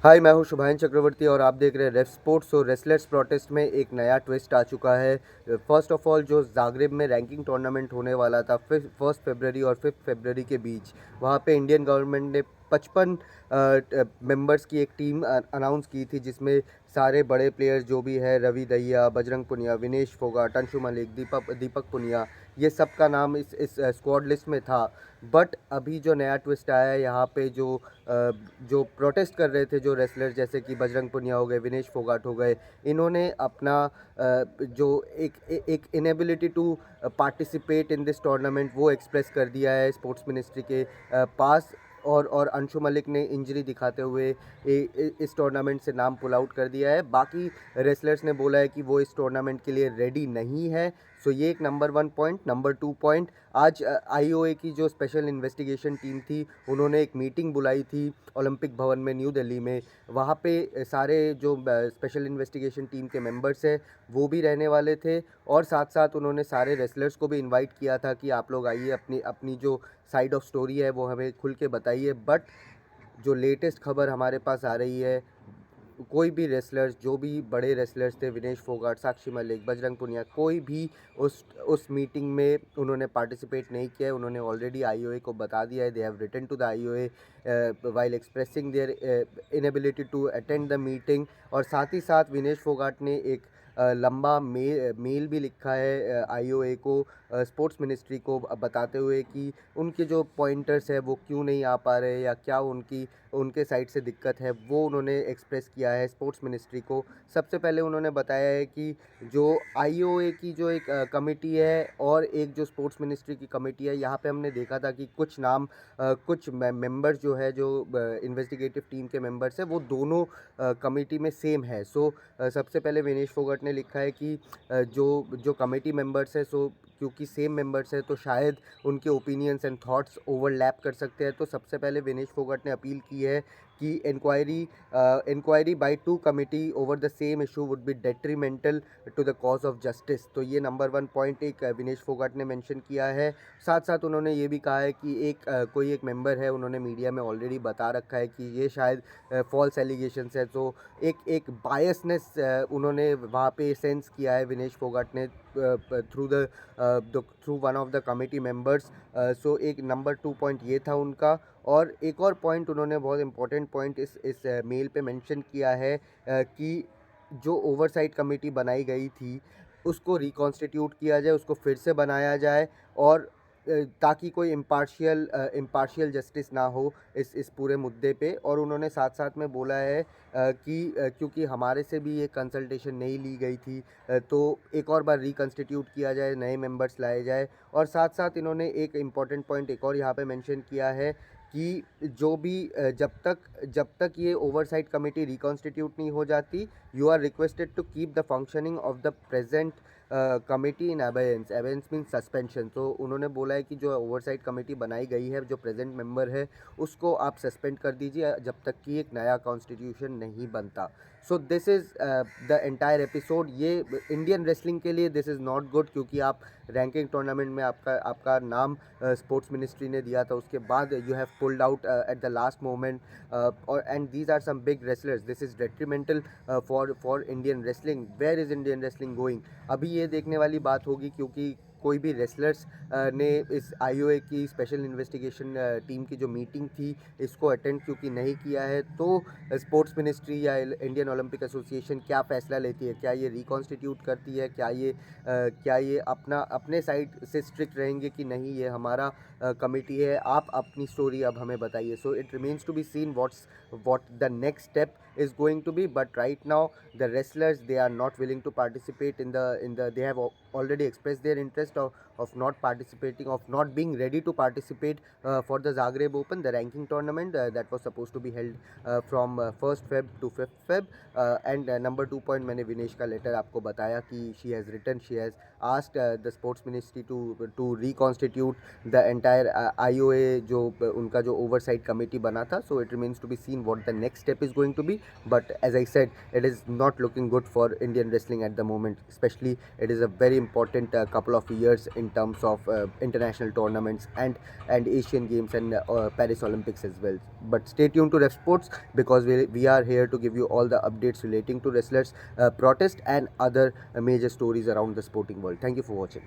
हाय, मैं हूँ शुभान चक्रवर्ती और आप देख रहे हैं रेफ स्पोर्ट्स। और रेसलर्स प्रोटेस्ट में एक नया ट्विस्ट आ चुका है। फर्स्ट ऑफ ऑल, जो जाग्रेब में रैंकिंग टूर्नामेंट होने वाला था 1 फरवरी और 5 फरवरी के बीच, वहाँ पे इंडियन गवर्नमेंट ने 55 मेंबर्स की एक टीम अनाउंस की थी, जिसमें सारे बड़े प्लेयर्स जो भी है, रवि दहिया, बजरंग पुनिया, विनेश फोगाट, अंशु मलिक, दीपक पुनिया, ये सब का नाम इस स्क्वाड लिस्ट में था। बट अभी जो नया ट्विस्ट आया है यहाँ पे, जो प्रोटेस्ट कर रहे थे जो रेसलर, जैसे कि बजरंग पुनिया हो गए, विनेश फोगाट हो गए, इन्होंने अपना जो एक inability to participate in this tournament वो एक्सप्रेस कर दिया है स्पोर्ट्स मिनिस्ट्री के पास। और अंशु मलिक ने इंजरी दिखाते हुए इस टूर्नामेंट से नाम पुल आउट कर दिया है। बाकी रेसलर्स ने बोला है कि वो इस टूर्नामेंट के लिए रेडी नहीं है। सो ये एक नंबर 1 पॉइंट। नंबर 2 पॉइंट, आज आईओए की जो स्पेशल इन्वेस्टिगेशन टीम थी, उन्होंने एक मीटिंग बुलाई थी ओलंपिक भवन में न्यू दिल्ली में। वहाँ पे सारे जो स्पेशल इन्वेस्टिगेशन टीम के मेंबर्स हैं वो भी रहने वाले थे। और साथ साथ उन्होंने सारे रेसलर्स को भी इनवाइट किया था कि आप लोग आइए, अपनी अपनी जो साइड ऑफ स्टोरी है वो हमें खुल के बताइए। बट जो लेटेस्ट खबर हमारे पास आ रही है, कोई भी रेसलर्स, जो भी बड़े रेसलर्स थे, विनेश फोगाट, साक्षी मलिक, बजरंग पुनिया, कोई भी उस मीटिंग में उन्होंने पार्टिसिपेट नहीं किया है। उन्होंने ऑलरेडी आईओए को बता दिया है। They have written to the IOA while expressing their inability to attend the meeting. और साथ ही साथ विनेश फोगाट ने एक लंबा मेल भी लिखा है आईओए को, स्पोर्ट्स मिनिस्ट्री को, बताते हुए कि उनके जो पॉइंटर्स है वो क्यों नहीं आ पा रहे, या क्या उनके साइड से दिक्कत है, वो उन्होंने एक्सप्रेस किया है स्पोर्ट्स मिनिस्ट्री को। सबसे पहले उन्होंने बताया है कि जो आईओए की जो एक कमेटी है और एक जो स्पोर्ट्स मिनिस्ट्री की कमेटी है, यहाँ पे हमने देखा था कि कुछ नाम, कुछ मेंबर्स जो है, जो इन्वेस्टिगेटिव टीम के मेंबर्स हैं, वो दोनों कमेटी में सेम है। सो सबसे पहले विनेश फोगाट ने लिखा है कि जो जो कमेटी मेंबर्स हैं, सो क्योंकि सेम मेंबर्स हैं तो शायद उनके ओपिनियंस एंड थॉट्स ओवरलैप कर सकते हैं। तो सबसे पहले विनेश फोगाट ने अपील की है कि inquiry by 2 committee over the same issue would be detrimental to the cause of justice. तो ये नंबर 1 पॉइंट एक विनेश फोगाट ने मेंशन किया है। साथ साथ उन्होंने ये भी कहा है कि कोई एक मेंबर है, उन्होंने मीडिया में ऑलरेडी बता रखा है कि ये शायद फॉल्स एलिगेशंस है। तो एक बायसनेस उन्होंने वहाँ पे सेंस किया है विनेश फोगाट ने through one of the committee members. So एक नंबर 2 पॉइंट ये था उनका। और एक और पॉइंट उन्होंने, बहुत इंपॉर्टेंट पॉइंट इस मेल पे मेंशन किया है, कि जो ओवरसाइट कमेटी बनाई गई थी उसको रिकॉन्स्टिट्यूट किया जाए, उसको फिर से बनाया जाए। और ताकि कोई इम्पार्शियल जस्टिस ना हो इस पूरे मुद्दे पे। और उन्होंने साथ साथ में बोला है कि क्योंकि हमारे से भी ये कंसल्टेशन नहीं ली गई थी, तो एक और बार रिकन्स्टिट्यूट किया जाए, नए मेंबर्स लाए जाए। और साथ साथ इन्होंने एक इम्पॉर्टेंट पॉइंट एक और यहाँ पे मेंशन किया है कि जो भी जब तक ये ओवरसाइट कमेटी रिकॉन्स्टिट्यूट नहीं हो जाती, you are requested to keep the functioning of the present committee in abeyance. Abeyance means suspension. तो उन्होंने बोला है कि जो ओवरसाइट कमेटी बनाई गई है, जो प्रेजेंट मेंबर है, उसको आप सस्पेंड कर दीजिए जब तक कि एक नया कॉन्स्टिट्यूशन नहीं बनता। So this is the entire episode. ये इंडियन रेसलिंग के लिए दिस इज़ नॉट गुड, क्योंकि आप रैंकिंग टूर्नामेंट में आपका नाम स्पोर्ट्स मिनिस्ट्री ने दिया था, उसके बाद you have pulled out at the last moment. और and these are some big wrestlers. This is detrimental for Indian wrestling. Where is Indian wrestling going? अभी ये देखने वाली बात होगी, क्योंकि कोई भी रेसलर्स ने इस आईओए की स्पेशल इन्वेस्टिगेशन टीम की जो मीटिंग थी, इसको अटेंड क्योंकि नहीं किया है, तो स्पोर्ट्स मिनिस्ट्री या इंडियन ओलंपिक एसोसिएशन क्या फ़ैसला लेती है? क्या ये रिकॉन्स्टिट्यूट करती है? क्या ये अपने साइड से स्ट्रिक्ट रहेंगे कि नहीं, ये हमारा कमेटी है, आप अपनी स्टोरी अब हमें बताइए? So it remains to be seen what the next step is going to be. But right now the wrestlers, they are not willing to participate in the they have already expressed their interest of not participating, of not being ready to participate for the Zagreb Open, the ranking tournament that was supposed to be held from 1st Feb to 5th Feb. And number 2 point, मैंने विनेश का letter आपको बताया कि she has asked the sports ministry to reconstitute the entire IOA, जो उनका जो oversight committee बना था. So it remains to be seen what the next step is going to be. But as I said, it is not looking good for Indian wrestling at the moment. Especially, it is a very important couple of years in in terms of international tournaments and Asian Games and Paris Olympics as well. But stay tuned to Ref Sports, because we are here to give you all the updates relating to wrestlers protest and other major stories around the sporting world. Thank you for watching.